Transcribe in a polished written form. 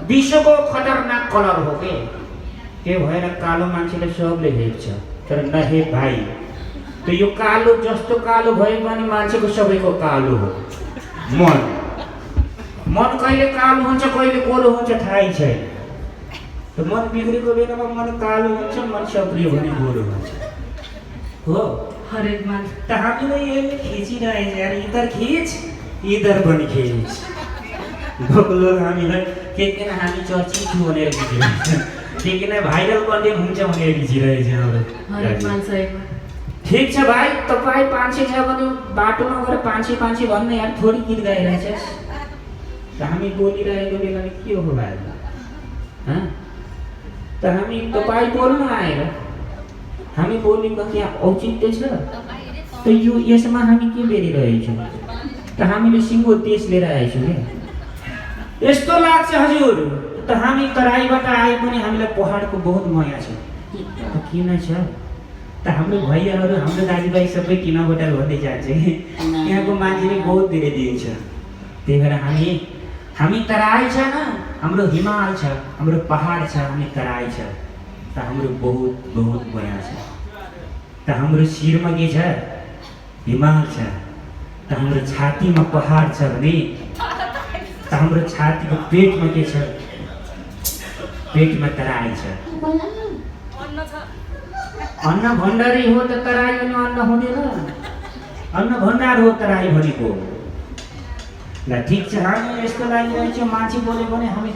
विश्वको खतरनाक कलर हो के त्यो भएर कालो मान्छेले सबले हेर्छ तर नहेर भाइ त्यो यो कालो जस्तो कालो भए पनि मान्छेको सबैको कालो हो मन मन कहिले कालो हुन्छ कहिले गोरो हुन्छ थाहै छैन त मन बिग्रेको बेलामा मन कालो हुन्छ मन सक्रिय भने गोरो हुन्छ हो हरेक मान्छे त हामीले यसले खिचिरहेछ यार इधर खिच इधर पनि खिच लोग हामीलाई के किन हामी चर्चित छु भनेर खिचिरहेछ के किन भाइरल कन्टेन्ट हुन्छ भनेर खिचिरहेछ हरेक मान्छे ठीक छ भाइ तपाईँ 500 छ भने बाटोमा गएर 500 भन्ने यार थोडी गीत गाइरहेछस् त हामी बोलिरहेको बेलामा के हो भाइ त हामी तपाईँ बोल्न आएर हामी बोलेको त्यहाँ औचित्य छ त यो यसमा हामी के बेरिरहेछौँ त हामीले सिङ्गो देश लिएर आएछौँ क्या यस्तो लाग्छ हजुर त हामी तराईबाट आए पनि हामीलाई पहाडको बहुत माया छ त किन छ त हाम्रो भैयाहरू हाम्रो दाजुभाइ सबै किन होटल भन्दै जान्छ यहाँको मान्छेले बहुत धेरै दिन्छ त्यही भएर हामी तराई छ न हाम्रो हिमाल छ हाम्रो पहाड छ हामी तराई छ त हाम्रो बहुत बहुत माया छ त हाम्रो शिरमा के छ हिमाल छ त हाम्रो छातीमा पहाड छ भने त हाम्रो छातीको पेटमा के छ पेटमा तराई छ अन्न भण्डारी हो त तराई भने अन्न हुँदैन अन्न भण्डार हो तराई भनेको ल ठीक छ हामी यस्तो लागिरहेछ मान्छे बोल्यो भने हामी